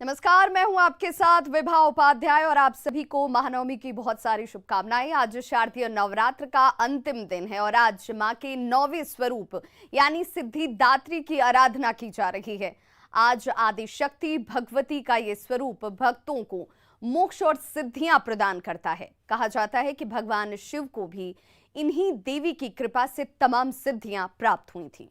नमस्कार, मैं हूं आपके साथ विभा उपाध्याय और आप सभी को महानवमी की बहुत सारी शुभकामनाएं। आज शारदीय नवरात्र का अंतिम दिन है और आज मां के 9वें स्वरूप यानी सिद्धिदात्री की आराधना की जा रही है। आज आदिशक्ति भगवती का ये स्वरूप भक्तों को मोक्ष और सिद्धियां प्रदान करता है। कहा जाता है कि भगवान शिव को भी इन्हीं देवी की कृपा से तमाम सिद्धियां प्राप्त हुई थी।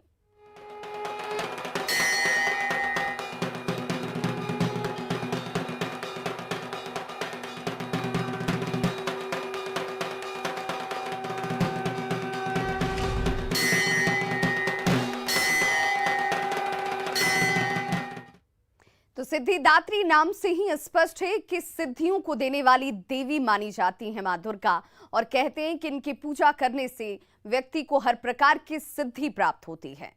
तो सिद्धिदात्री नाम से ही स्पष्ट है कि सिद्धियों को देने वाली देवी मानी जाती है मां दुर्गा, और कहते हैं कि इनकी पूजा करने से व्यक्ति को हर प्रकार की सिद्धि प्राप्त होती है।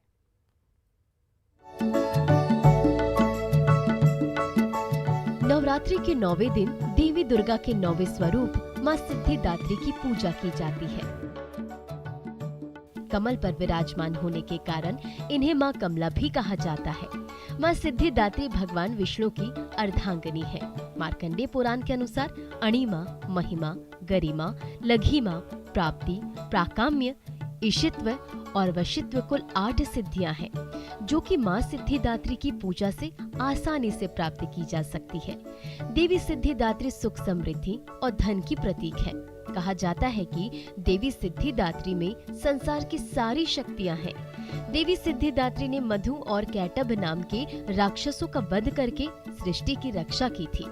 नवरात्रि के 9वें दिन देवी दुर्गा के 9वें स्वरूप मां सिद्धिदात्री की पूजा की जाती है। कमल पर विराजमान होने के कारण इन्हें मां कमला भी कहा जाता है। मां सिद्धिदात्री भगवान विष्णु की अर्धांगिनी है। मार्कंडेय पुराण के अनुसार अणिमा, महिमा, गरिमा, लघिमा, प्राप्ति, प्राकाम्य, ईशित्व और वशित्व कुल 8 सिद्धियां हैं, जो कि मां सिद्धिदात्री की पूजा से आसानी से प्राप्त की जा सकती है। देवी सिद्धिदात्री सुख, समृद्धि और धन की प्रतीक है। कहा जाता है कि देवी सिद्धिदात्री में संसार की सारी शक्तियां हैं। देवी सिद्धिदात्री ने मधु और कैटभ नाम के राक्षसों का वध करके सृष्टि की रक्षा की थी।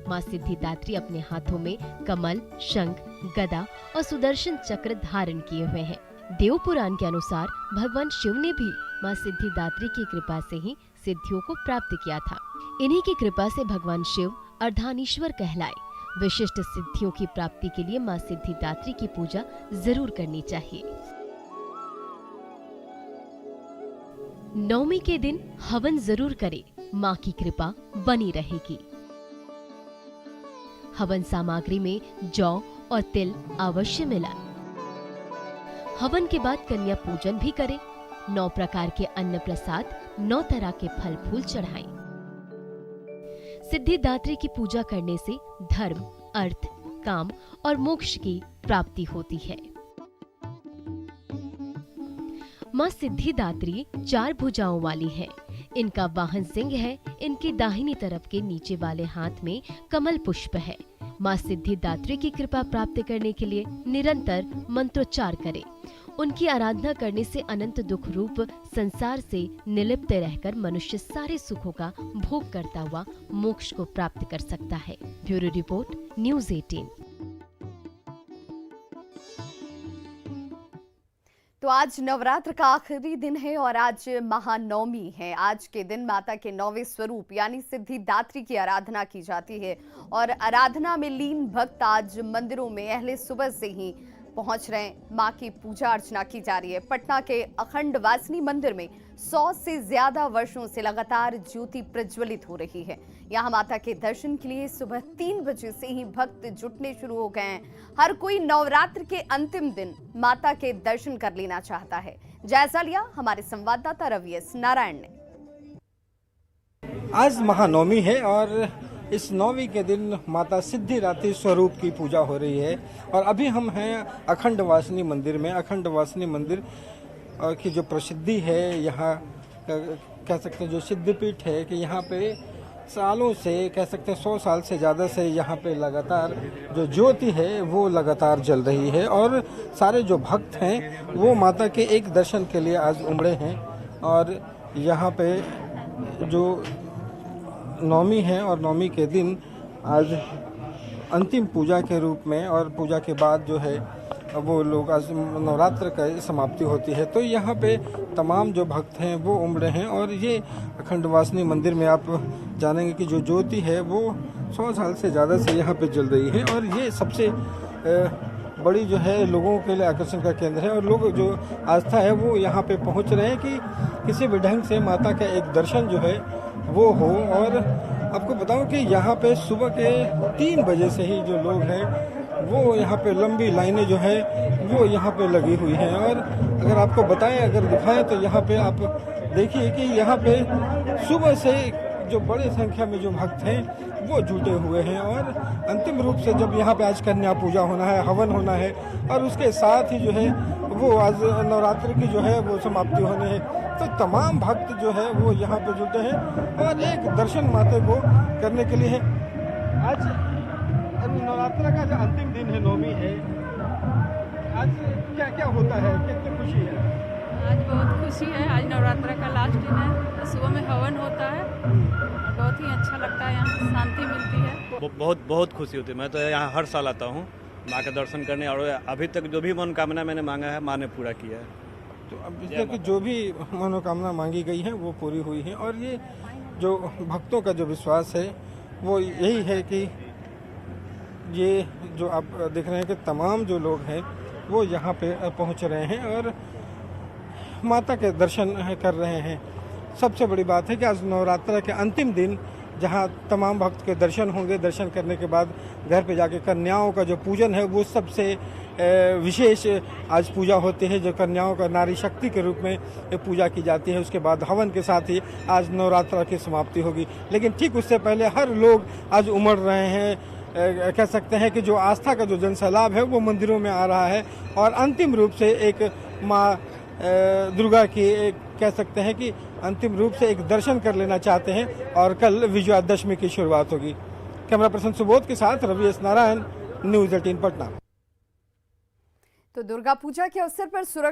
मां सिद्धिदात्री अपने हाथों में कमल, शंख, गदा और सुदर्शन चक्र धारण किए हुए हैं। देव पुराण के अनुसार भगवान शिव ने भी मां सिद्धिदात्री की कृपा से ही सिद्धियों को प्राप्त किया था। इन्हीं की कृपा से भगवान शिव अर्धानीश्वर कहलाए। विशिष्ट सिद्धियों की प्राप्ति के लिए मां सिद्धिदात्री की पूजा जरूर करनी चाहिए। नवमी के दिन हवन जरूर करें, मां की कृपा बनी रहेगी। हवन सामग्री में जौ और तिल अवश्य मिला। हवन के बाद कन्या पूजन भी करें। 9 प्रकार के अन्न प्रसाद, 9 तरह के फल फूल चढ़ाएं। सिद्धिदात्री की पूजा करने से धर्म, अर्थ, काम और मोक्ष की प्राप्ति होती है। मां सिद्धिदात्री 4 भुजाओं वाली है। इनका वाहन सिंह है। इनकी दाहिनी तरफ के नीचे वाले हाथ में कमल पुष्प है। मां सिद्धिदात्री की कृपा प्राप्त करने के लिए निरंतर मंत्रोच्चार करें। उनकी आराधना करने से अनंत दुख रूप संसार से निलिप्त रहकर मनुष्य सारे सुखों का भोग करता हुआ मोक्ष को प्राप्त कर सकता है। Bureau report, news 18। तो आज नवरात्र का आखिरी दिन है और आज महानवमी है। आज के दिन माता के 9वें स्वरूप यानी सिद्धिदात्री की आराधना की जाती है और आराधना में लीन भक्त आज मंदिरों में अहले सुबह से ही पहुंच रहे हैं। मां की पूजा अर्चना की जा रही है। पटना के अखंड वासनी मंदिर में 100 से ज्यादा वर्षों से लगातार ज्योति प्रज्वलित हो रही है। यहाँ माता के दर्शन के लिए सुबह 3 बजे से ही भक्त जुटने शुरू हो गए हैं। हर कोई नवरात्र के अंतिम दिन माता के दर्शन कर लेना चाहता है। जायजा लिया हमारे संवाददाता रवि एस नारायण ने। आज महानवमी है और इस नौवीं के दिन माता सिद्धिदात्री स्वरूप की पूजा हो रही है और अभी हम हैं अखंड वासनी मंदिर में। अखंड वासनी मंदिर की जो प्रसिद्धि है, यहाँ कह सकते हैं जो सिद्धपीठ है कि यहाँ पे सालों से, कह सकते हैं 100 साल से ज़्यादा से यहाँ पे लगातार जो ज्योति है वो लगातार जल रही है और सारे जो भक्त हैं वो माता के एक दर्शन के लिए आज उमड़े हैं। और यहाँ पे जो नवमी है और नवमी के दिन आज अंतिम पूजा के रूप में और पूजा के बाद जो है वो लोग आज नवरात्र का समाप्ति होती है। तो यहाँ पे तमाम जो भक्त हैं वो उमड़े हैं और ये अखंड वासनी मंदिर में आप जानेंगे कि जो ज्योति है वो 100 साल से ज़्यादा से यहाँ पे जल रही है और ये सबसे बड़ी जो है लोगों के लिए आकर्षण का केंद्र है और लोग जो आस्था है वो यहाँ पे पहुँच रहे हैं कि किसी भी ढंग से माता का एक दर्शन जो है वो हो। और आपको बताऊं कि यहाँ पे सुबह के 3 बजे से ही जो लोग हैं वो यहाँ पे लंबी लाइनें जो है वो यहाँ पे लगी हुई हैं। और अगर आपको बताएं, अगर दिखाएं तो यहाँ पे आप देखिए कि यहाँ पे सुबह से जो बड़े संख्या में जो भक्त हैं वो जुटे हुए हैं और अंतिम रूप से जब यहाँ पे आज कन्या पूजा होना है, हवन होना है और उसके साथ ही जो है वो आज नवरात्र की जो है वो समाप्ति होनी है, तो तमाम भक्त जो है वो यहाँ पे जुटे हैं और एक दर्शन माता को करने के लिए है। आज नवरात्र का जो अंतिम दिन है, नवमी है, आज क्या क्या होता है, कितनी खुशी है? आज बहुत खुशी है। आज नवरात्र का लास्ट दिन है। सुबह में हवन होता है, बहुत ही अच्छा लगता है, यहाँ शांति मिलती है। बहुत खुशी होती है। मैं तो यहाँ हर साल आता हूँ माँ के दर्शन करने और अभी तक जो भी मनोकामना मैंने मांगा है माँ ने पूरा किया है। तो अब इस तक जो भी मनोकामना मांगी गई है वो पूरी हुई है और ये जो भक्तों का जो विश्वास है वो यही है कि ये जो आप देख रहे हैं कि तमाम जो लोग हैं वो यहाँ पे पहुँच रहे हैं और माता के दर्शन कर रहे हैं। सबसे बड़ी बात है कि आज नवरात्र के अंतिम दिन जहाँ तमाम भक्त के दर्शन होंगे, दर्शन करने के बाद घर पे जाके कन्याओं का जो पूजन है वो सबसे विशेष आज पूजा होती है, जो कन्याओं का नारी शक्ति के रूप में पूजा की जाती है। उसके बाद हवन के साथ ही आज नवरात्र की समाप्ति होगी, लेकिन ठीक उससे पहले हर लोग आज उमड़ रहे हैं। कह सकते हैं कि जो आस्था का जो जनसैलाब है वो मंदिरों में आ रहा है और अंतिम रूप से एक माँ दुर्गा की एक कह सकते हैं कि अंतिम रूप से एक दर्शन कर लेना चाहते हैं और कल विजयादशमी की शुरुआत होगी। कैमरा पर्सन सुबोध के साथ रवि एस नारायण, न्यूज़ 18 पटना। तो दुर्गा पूजा के अवसर पर सुरक्षा